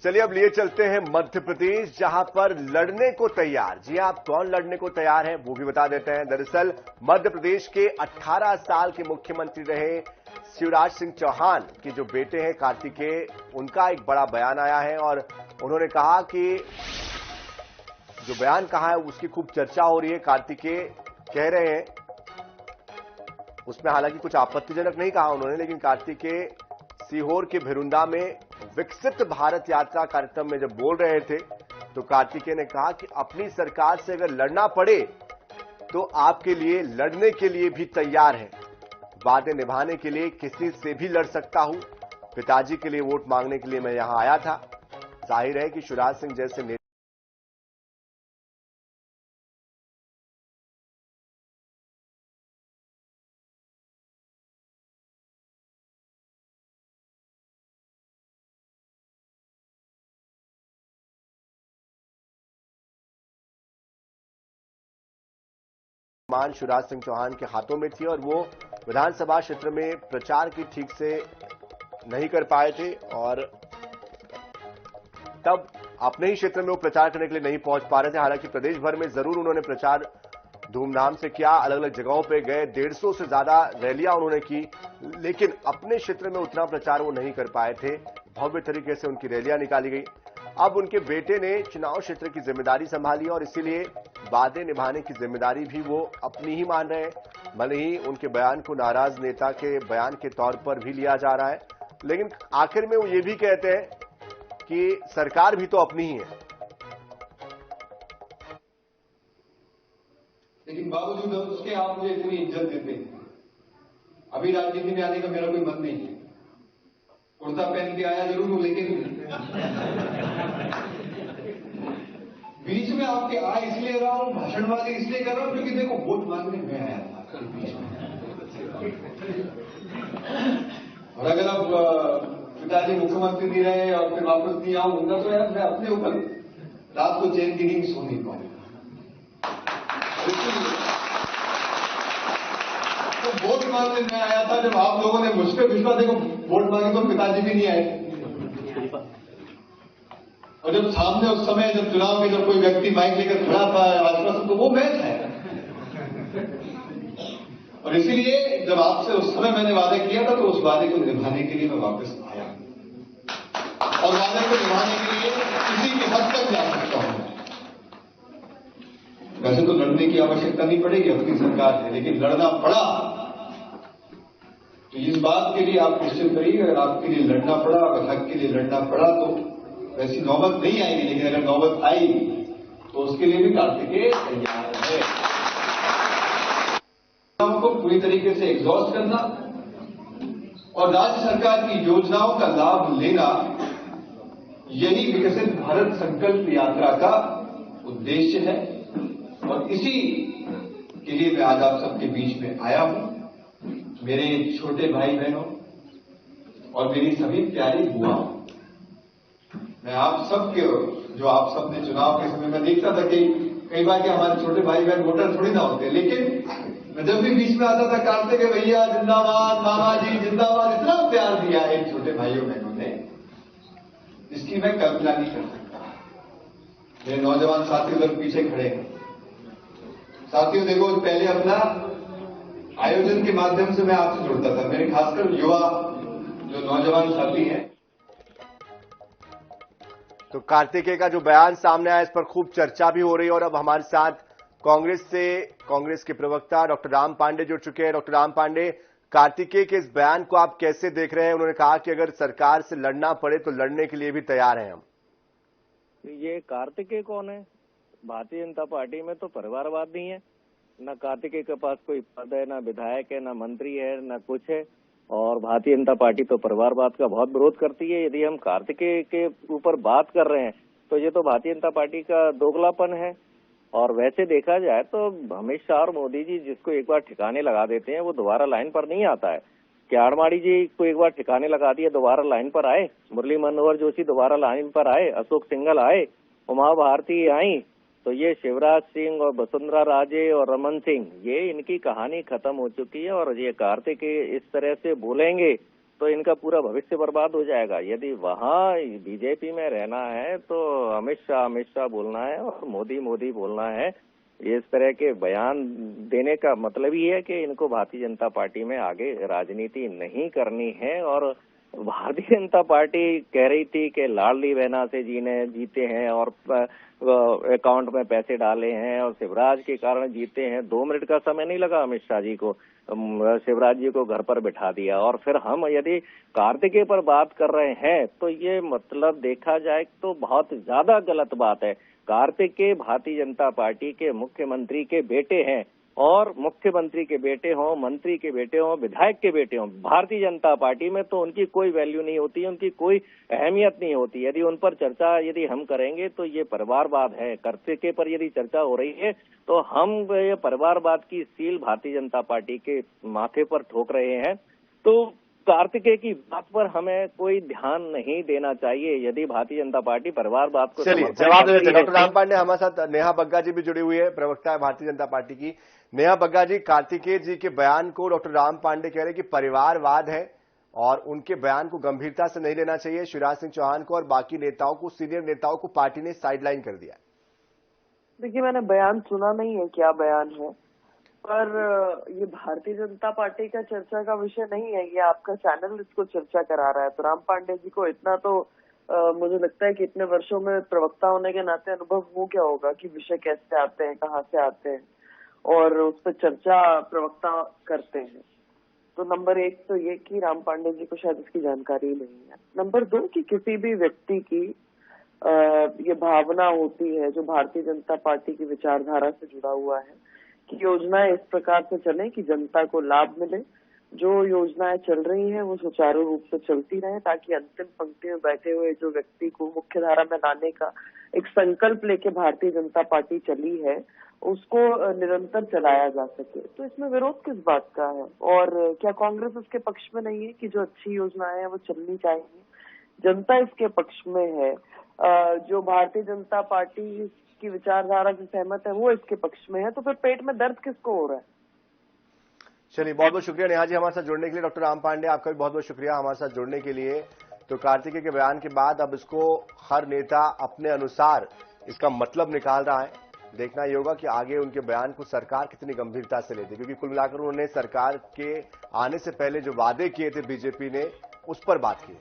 चलिए अब लिए चलते हैं मध्य प्रदेश, जहां पर लड़ने को तैयार। जी आप कौन लड़ने को तैयार है वो भी बता देते हैं। दरअसल मध्य प्रदेश के 18 साल के मुख्यमंत्री रहे शिवराज सिंह चौहान के जो बेटे हैं कार्तिकेय, उनका एक बड़ा बयान आया है और उन्होंने कहा कि जो बयान कहा है उसकी खूब चर्चा हो रही है। कार्तिकेय कह रहे हैं, उसमें हालांकि कुछ आपत्तिजनक नहीं कहा उन्होंने, लेकिन कार्तिकेय सीहोर के भिरुंदा में विकसित भारत यात्रा कार्यक्रम में जब बोल रहे थे तो कार्तिकेय ने कहा कि अपनी सरकार से अगर लड़ना पड़े तो आपके लिए लड़ने के लिए भी तैयार है। वादे निभाने के लिए किसी से भी लड़ सकता हूं। पिताजी के लिए वोट मांगने के लिए मैं यहां आया था। जाहिर है कि शिवराज सिंह जैसे नेता मान शिवराज सिंह चौहान के हाथों में थी और वो विधानसभा क्षेत्र में प्रचार की ठीक से नहीं कर पाए थे और तब अपने ही क्षेत्र में वो प्रचार करने के लिए नहीं पहुंच पा रहे थे। हालांकि प्रदेश भर में जरूर उन्होंने प्रचार धूमधाम से किया, अलग अलग जगहों पे गए, 150 से ज्यादा रैलियां उन्होंने की, लेकिन अपने क्षेत्र में उतना प्रचार वो नहीं कर पाए थे। भव्य तरीके से उनकी रैलियां निकाली गई। अब उनके बेटे ने चुनाव क्षेत्र की जिम्मेदारी संभाली और इसीलिए वादे निभाने की जिम्मेदारी भी वो अपनी ही मान रहे हैं। भले ही उनके बयान को नाराज नेता के बयान के तौर पर भी लिया जा रहा है, लेकिन आखिर में वो ये भी कहते हैं कि सरकार भी तो अपनी ही है। लेकिन बावजूद उसके आप मुझे इतनी इज्जत देते हैं। अभी राजनीति में आने का मेरा कोई मन नहीं है। कुर्ता पहन के आया जरूर हूं, लेकिन बीच में आपके आ इसलिए रहा हूं, भाषणबाजी इसलिए कर रहा हूं क्योंकि देखो वोट मांगने में आया था बीच में। और अगर अब पिताजी मुख्यमंत्री नहीं रहे और फिर वापस नहीं आऊंगा तो यार मैं अपने ऊपर रात को चैन की नींद सो नहीं पाऊंगा। तो वोट मांगने में आया था। जब आप लोगों ने मुझ पर विश्वास, देखो वोट मांगे तो पिताजी भी नहीं आए, और जब सामने उस समय जब चुनाव में जब कोई व्यक्ति माइक लेकर खड़ा था आश्वासन, तो वो मैं था। और इसीलिए जब आपसे उस समय मैंने वादा किया था तो उस वादे को निभाने के लिए मैं वापस आया और वादे को निभाने के लिए किसी के हद तक जा सकता हूं। वैसे तो लड़ने की आवश्यकता नहीं पड़ेगी, अपनी सरकार है, लेकिन लड़ना पड़ा तो इस बात के लिए आप निश्चित करिए, अगर आपके लिए लड़ना पड़ा, अगर हक के लिए लड़ना पड़ा तो वैसी नौबत नहीं आएगी, लेकिन अगर नौबत आई तो उसके लिए भी कार्तिकेय तैयार है। को पूरी तरीके से एग्जॉस्ट करना और राज्य सरकार की योजनाओं का लाभ लेना, यही विकसित भारत संकल्प यात्रा का उद्देश्य है। और इसी के लिए मैं आज आप सबके बीच में आया हूं। मेरे छोटे भाई बहनों और मेरी सभी प्यारी बुआओं, मैं आप सबके, जो आप सबने चुनाव के समय में देखता था कि कई बार कि हमारे छोटे भाई बहन वोटर थोड़ी ना होते, लेकिन मैं जब भी बीच में आता था कार्तिकेय भैया जिंदाबाद, मामा जी जिंदाबाद, इतना प्यार दिया है छोटे भाइयों बहनों ने, इसकी मैं कल्पना नहीं कर सकता। मेरे नौजवान साथी उधर पीछे खड़े हैं। साथियों देखो, पहले अपना आयोजन के माध्यम से मैं आपसे जुड़ता था, मेरे खासकर युवा जो नौजवान साथी हैं। तो कार्तिकेय का जो बयान सामने आया, इस पर खूब चर्चा भी हो रही है और अब हमारे साथ कांग्रेस के प्रवक्ता डॉक्टर राम पांडे जुड़ चुके हैं। डॉक्टर राम पांडे, कार्तिकेय के इस बयान को आप कैसे देख रहे हैं? उन्होंने कहा कि अगर सरकार से लड़ना पड़े तो लड़ने के लिए भी तैयार हैं हम। ये कार्तिकेय कौन है? भारतीय जनता पार्टी में तो परिवारवाद नहीं है। न कार्तिकेय के पास कोई पद है, न विधायक है, न मंत्री है, न कुछ है। और भारतीय जनता पार्टी तो परिवारवाद का बहुत विरोध करती है। यदि हम कार्तिकेय के ऊपर बात कर रहे हैं तो ये तो भारतीय जनता पार्टी का दोगलापन है। और वैसे देखा जाए तो अमित शाह और मोदी जी जिसको एक बार ठिकाने लगा देते हैं वो दोबारा लाइन पर नहीं आता है। क्याड़माड़ी जी को एक बार ठिकाने लगा दिया, दोबारा लाइन पर आए। मुरली मनोहर जोशी दोबारा लाइन पर आए, अशोक सिंघल आए, उमा भारती आई। तो ये शिवराज सिंह और वसुंधरा राजे और रमन सिंह, ये इनकी कहानी खत्म हो चुकी है। और ये कार्तिकेय इस तरह से बोलेंगे तो इनका पूरा भविष्य बर्बाद हो जाएगा। यदि वहां बीजेपी में रहना है तो अमित शाह बोलना है और मोदी बोलना है। इस तरह के बयान देने का मतलब ही है कि इनको भारतीय जनता पार्टी में आगे राजनीति नहीं करनी है। और भारतीय जनता पार्टी कह रही थी कि लाडली बहना से जीते हैं और अकाउंट में पैसे डाले हैं और शिवराज के कारण जीते हैं। 2 मिनट का समय नहीं लगा अमित शाह जी को, शिवराज जी को घर पर बिठा दिया। और फिर हम यदि कार्तिकेय पर बात कर रहे हैं तो ये मतलब देखा जाए तो बहुत ज्यादा गलत बात है। कार्तिकेय भारतीय जनता पार्टी के मुख्यमंत्री के बेटे हैं और मुख्यमंत्री के बेटे हों, मंत्री के बेटे हों, विधायक के बेटे हों, भारतीय जनता पार्टी में तो उनकी कोई वैल्यू नहीं होती, उनकी कोई अहमियत नहीं होती। यदि उन पर चर्चा यदि हम करेंगे तो ये परिवारवाद है। कार्तिकेय पर यदि चर्चा हो रही है तो हम ये परिवारवाद की सील भारतीय जनता पार्टी के माथे पर ठोक रहे हैं। तो कार्तिकेय की बात पर हमें कोई ध्यान नहीं देना चाहिए। यदि भारतीय जनता पार्टी परिवारवाद को चलिए जवाब दे देते हैं। डॉक्टर राम पांडे हमारे साथ, नेहा बग्गा जी भी जुड़ी हुई है, प्रवक्ता है भारतीय जनता पार्टी की। नेहा बग्गा जी, कार्तिकेय जी के बयान को डॉक्टर राम पांडे कह रहे हैं कि परिवारवाद है और उनके बयान को गंभीरता से नहीं लेना चाहिए। शिवराज सिंह चौहान को और बाकी नेताओं को, सीनियर नेताओं को पार्टी ने साइडलाइन कर दिया। देखिए, मैंने बयान सुना नहीं है, क्या बयान है, पर ये भारतीय जनता पार्टी का चर्चा का विषय नहीं है। ये आपका चैनल इसको चर्चा करा रहा है। तो राम पांडे जी को इतना तो मुझे लगता है कि इतने वर्षों में प्रवक्ता होने के नाते अनुभव हो क्या होगा कि विषय कैसे आते हैं, कहाँ से आते हैं और उस पर चर्चा प्रवक्ता करते हैं। तो नंबर 1 तो ये कि राम पांडे जी को शायद इसकी जानकारी नहीं है। नंबर 2 कि किसी भी व्यक्ति की ये भावना होती है जो भारतीय जनता पार्टी की विचारधारा से जुड़ा हुआ है कि योजनाएं इस प्रकार से चले कि जनता को लाभ मिले। जो योजनाएं चल रही हैं वो सुचारू रूप से चलती रहे ताकि अंतिम पंक्ति में बैठे हुए जो व्यक्ति को मुख्य धारा में लाने का एक संकल्प लेके भारतीय जनता पार्टी चली है उसको निरंतर चलाया जा सके। तो इसमें विरोध किस बात का है? और क्या कांग्रेस इसके पक्ष में नहीं है कि जो अच्छी योजनाएं हैं वो चलनी चाहिए? जनता इसके पक्ष में है। जो भारतीय जनता पार्टी की विचारधारा से सहमत है वो इसके पक्ष में है। तो फिर पेट में दर्द किसको हो रहा है? चलिए, बहुत बहुत शुक्रिया नेहा जी हमारे साथ जुड़ने के लिए। डॉक्टर राम पांडे, आपका भी बहुत बहुत शुक्रिया हमारे साथ जुड़ने के लिए। तो कार्तिकेय के बयान के बाद अब इसको हर नेता अपने अनुसार इसका मतलब निकाल रहा है। देखना ये होगा कि आगे उनके बयान को सरकार कितनी गंभीरता से लेती है, क्योंकि कुल मिलाकर उन्होंने सरकार के आने से पहले जो वादे किए थे बीजेपी ने उस पर बात की।